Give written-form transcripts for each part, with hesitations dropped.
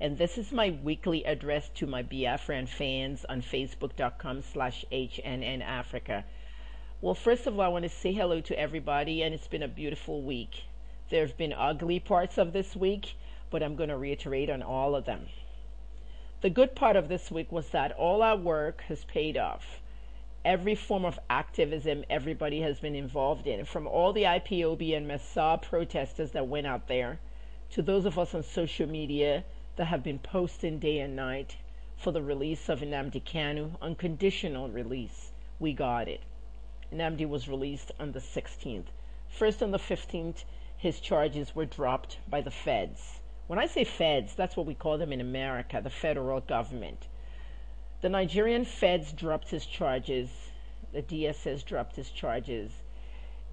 and this is my weekly address to my Biafran fans on facebook.com/HNN Africa. Well, first of all, I want to say hello to everybody, and it's been a beautiful week. There have been ugly parts of this week, but I'm going to reiterate on all of them. The good part of this week was that all our work has paid off. Every form of activism everybody has been involved in, from all the IPOB and Massa protesters that went out there, to those of us on social media that have been posting day and night for the release of Nnamdi, unconditional release. We got it. Nnamdi was released on the 16th. First on the 15th, his charges were dropped by the feds. When I say feds, that's what we call them in America, the federal government. The Nigerian feds dropped his charges. The DSS dropped his charges.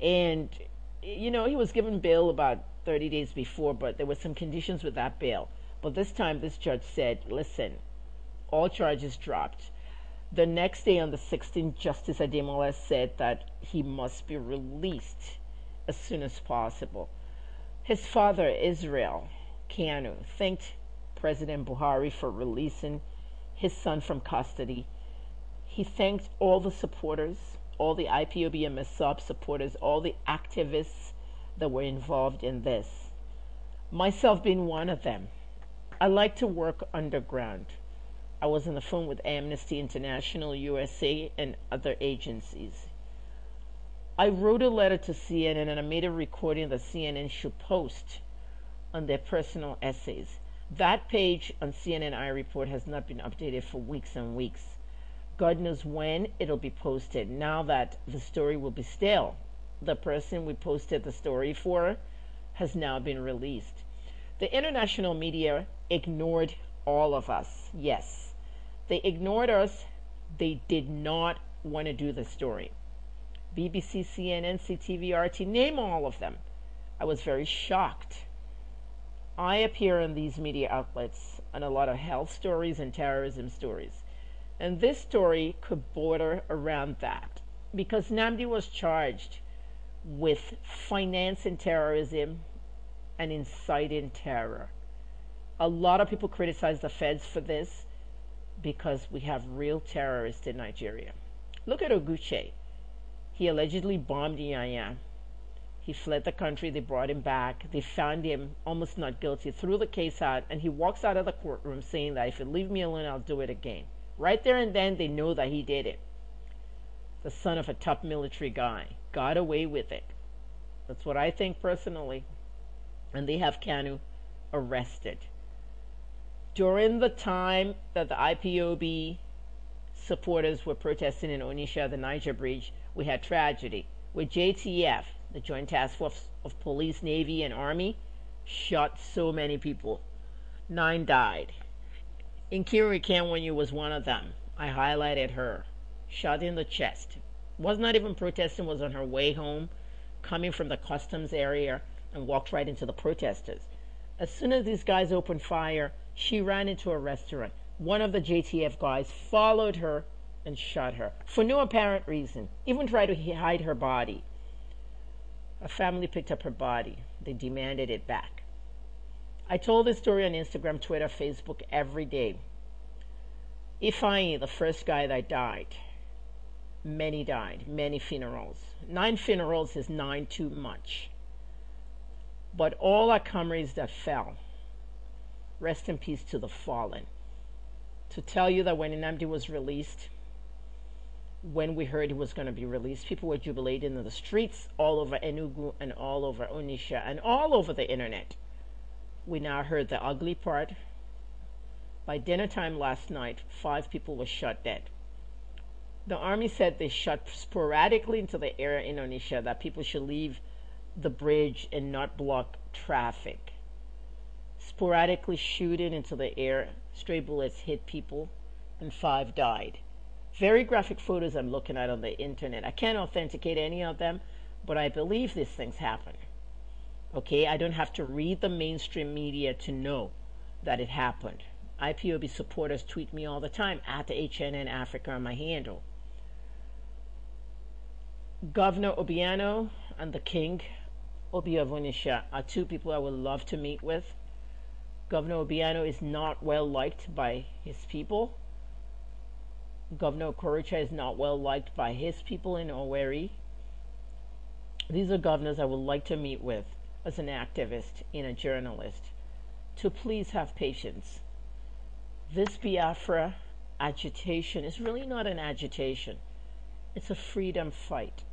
And, he was given bail about 30 days before, but there were some conditions with that bail. But this time, this judge said, listen, all charges dropped. The next day on the 16th, Justice Ademola said that he must be released as soon as possible. His father, Israel Kanu, thanked President Buhari for releasing his son from custody. He thanked all the supporters, all the IPOB and MESOP supporters, all the activists that were involved in this. Myself being one of them. I like to work underground. I was on the phone with Amnesty International, USA, and other agencies. I wrote a letter to CNN and I made a recording that CNN should post on their personal essays. That page on CNN iReport has not been updated for weeks and weeks. God knows when it'll be posted, now that the story will be stale. The person we posted the story for has now been released. The international media ignored all of us. Yes, they ignored us. They did not want to do the story. BBC, CNN, CTV, RT, name all of them. I was very shocked. I appear in these media outlets on a lot of health stories and terrorism stories. And this story could border around that, because Nnamdi was charged with financing terrorism and inciting terror. A lot of people criticize the feds for this because we have real terrorists in Nigeria. Look at Oguche. He allegedly bombed Yanya. He fled the country. They brought him back. They found him almost not guilty, threw the case out, and he walks out of the courtroom saying that if you leave me alone, I'll do it again. Right there and then, they know that he did it. The son of a top military guy got away with it. That's what I think personally. And they have Kanu arrested. During the time that the IPOB supporters were protesting in Onitsha, the Niger Bridge, we had tragedy with JTF, the Joint Task Force of Police, Navy, and Army, shot so many people. 9 died. Nkiri Kanwanyu was one of them. I highlighted her. Shot in the chest. Was not even protesting, was on her way home, coming from the customs area, and walked right into the protesters. As soon as these guys opened fire, she ran into a restaurant. One of the JTF guys followed her and shot her for no apparent reason, even tried to hide her body. A family picked up her body. They demanded it back. I told this story on Instagram, Twitter, Facebook every day. Ifeanyi, the first guy that died. Many died, many funerals. 9 funerals is 9 too much. But all our comrades that fell, rest in peace to the fallen. To tell you that when Nnamdi was released, when we heard he was going to be released, people were jubilating in the streets all over Enugu and all over Onitsha and all over the internet. We now heard the ugly part. By dinner time last night, 5 people were shot dead. The army said they shot sporadically into the air in Onitsha, that people should leave the bridge and not block traffic. Sporadically shooting into the air, stray bullets hit people, and 5 died. Very graphic photos I'm looking at on the internet. I can't authenticate any of them, but I believe these things happen. Okay, I don't have to read the mainstream media to know that it happened. IPOB supporters tweet me all the time at the HNN Africa on my handle. Governor Obiano and the King Obi of Onitsha are 2 people I would love to meet with. Governor Obiano is not well liked by his people. Governor Okorocha is not well liked by his people in Owerri. These are governors I would like to meet with as an activist and a journalist, to please have patience. This Biafra agitation is really not an agitation. It's a freedom fight,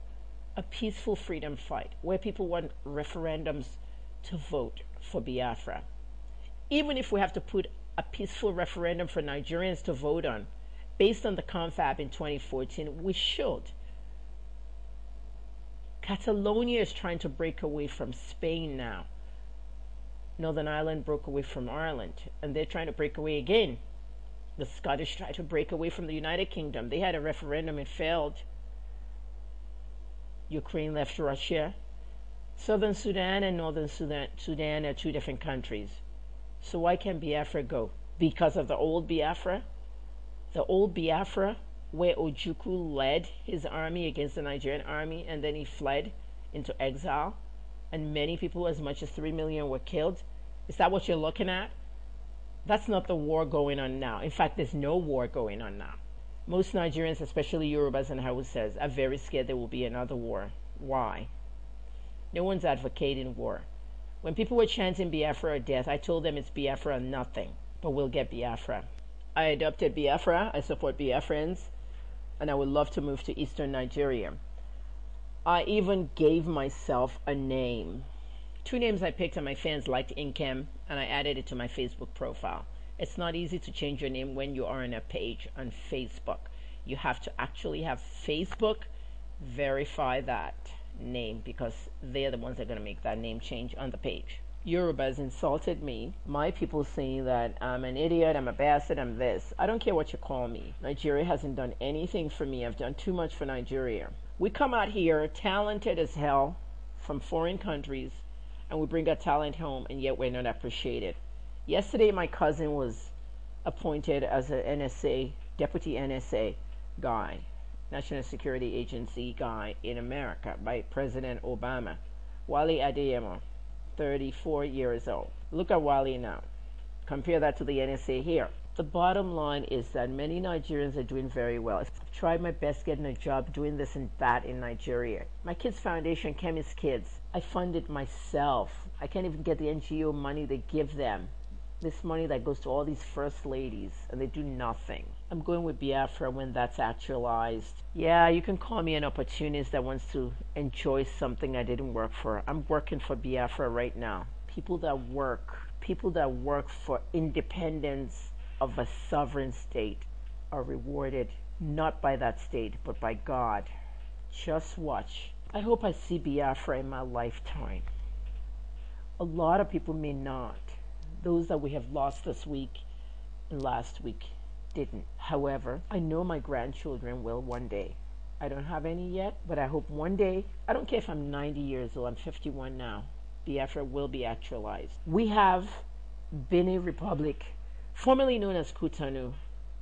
a peaceful freedom fight, where people want referendums to vote for Biafra. Even if we have to put a peaceful referendum for Nigerians to vote on, based on the confab in 2014, we should. Catalonia is trying to break away from Spain now. Northern Ireland broke away from Ireland, and they're trying to break away again. The Scottish tried to break away from the United Kingdom. They had a referendum, it failed. Ukraine left Russia. Southern Sudan and Northern Sudan are two different countries. So why can't Biafra go? Because of the old Biafra? The old Biafra, where Ojukwu led his army against the Nigerian army, and then he fled into exile, and many people, as much as 3 million, were killed. Is that what you're looking at? That's not the war going on now. In fact, there's no war going on now. Most Nigerians, especially Yorubas and Hausas, are very scared there will be another war. Why? No one's advocating war. When people were chanting Biafra or death, I told them it's Biafra or nothing, but we'll get Biafra. I adopted Biafra. I support Biafrans, and I would love to move to eastern Nigeria. I even gave myself a name. 2 names I picked and my fans liked Inkem, and I added it to my Facebook profile. It's not easy to change your name when you are on a page on Facebook. You have to actually have Facebook verify that name, because they're the ones that are going to make that name change on the page. Yorubas insulted me. My people saying that I'm an idiot, I'm a bastard, I'm this. I don't care what you call me. Nigeria hasn't done anything for me. I've done too much for Nigeria. We come out here talented as hell from foreign countries, and we bring our talent home, and yet we're not appreciated. Yesterday, my cousin was appointed as an NSA, deputy NSA guy, National Security Agency guy in America by President Obama. Wale Adeyemo, 34 years old. Look at Wale now. Compare that to the NSA here. The bottom line is that many Nigerians are doing very well. I've tried my best getting a job doing this and that in Nigeria. My kids' foundation, Kemi's Kids, I fund it myself. I can't even get the NGO money they give them. This money that goes to all these first ladies, and they do nothing. I'm going with Biafra when that's actualized. Yeah, you can call me an opportunist that wants to enjoy something I didn't work for. I'm working for Biafra right now. People that work for independence of a sovereign state are rewarded not by that state, but by God. Just watch. I hope I see Biafra in my lifetime. A lot of people may not. Those that we have lost this week and last week didn't. However, I know my grandchildren will one day. I don't have any yet, but I hope one day, I don't care if I'm 90 years old, I'm 51 now, Biafra will be actualized. We have Benin Republic, formerly known as Kutanu,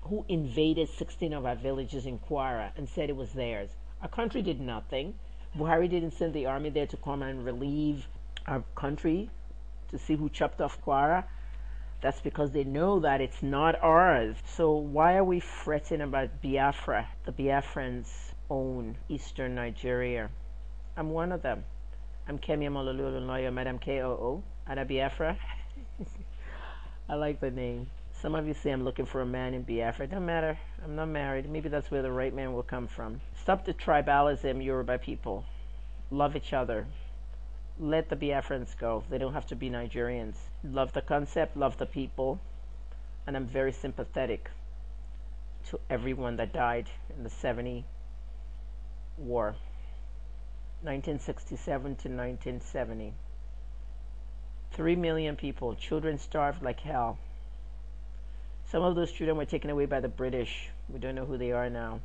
who invaded 16 of our villages in Kwara and said it was theirs. Our country did nothing. Buhari didn't send the army there to come and relieve our country to see who chopped off Kwara. That's because they know that it's not ours. So why are we fretting about Biafra? The Biafrans own eastern Nigeria. I'm one of them. I'm Kemi Olunloyo, Madam KOO, Ada Biafra. I like the name. Some of you say I'm looking for a man in Biafra. It doesn't matter. I'm not married. Maybe that's where the right man will come from. Stop the tribalism, Yoruba people. Love each other. Let the Biafrans go. They don't have to be Nigerians. Love the concept, love the people, and I'm very sympathetic to everyone that died in the 70 war, 1967 to 1970. 3 million people, children starved like hell. Some of those children were taken away by the British. We don't know who they are now.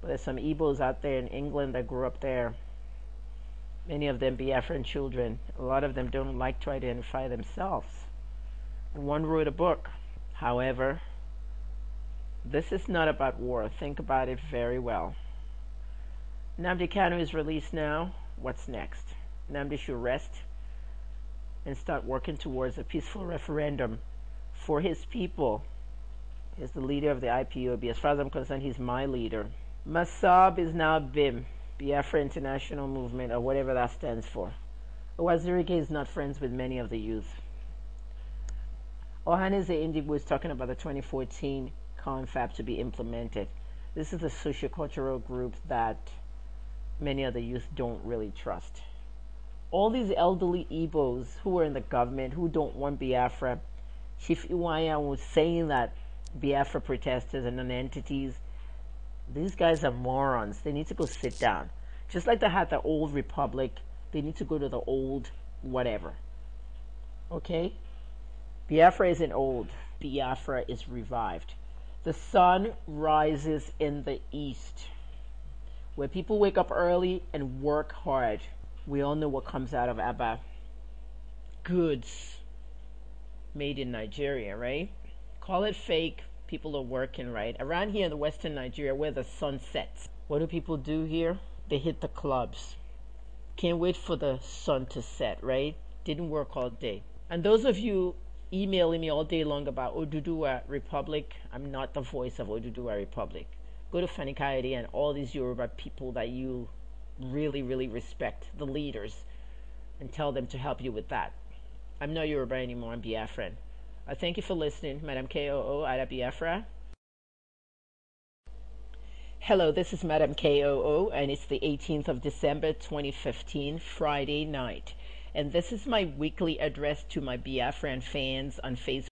But there's some Igbos out there in England that grew up there. Many of them Biafran children. A lot of them don't like to identify themselves. And one wrote a book. However, this is not about war. Think about it very well. Nnamdi is released now. What's next? Nnamdi should rest. and start working towards a peaceful referendum for his people. He's the leader of the IPOB. As far as I'm concerned, he's my leader. Masab is now BIM, Biafra International Movement, or whatever that stands for. Owazirike is not friends with many of the youth. Ohaneze Indigbo is talking about the 2014 confab to be implemented. This is a sociocultural group that many of the youth don't really trust. All these elderly Igbos who are in the government who don't want Biafra, Chief Iwaya was saying that Biafra protesters and non-entities, these guys are morons. They need to go sit down. Just like they had the old republic, they need to go to the old whatever. Okay? Biafra isn't old. Biafra is revived. The sun rises in the east, where people wake up early and work hard. We all know what comes out of Aba. Goods made in Nigeria, right? Call it fake. People are working, right? Around here in the western Nigeria, where the sun sets, what do people do here? They hit the clubs. Can't wait for the sun to set, right? Didn't work all day. And those of you emailing me all day long about Oduduwa Republic, I'm not the voice of Oduduwa Republic. Go to Fanikayede and all these Yoruba people that you really, really respect, the leaders, and tell them to help you with that. I'm not Yoruba anymore, I'm Biafran. I thank you for listening, Madam KOO Ada Biafra. Hello, this is Madam KOO, and it's the 18th of December 2015, Friday night. And this is my weekly address to my Biafran fans on Facebook.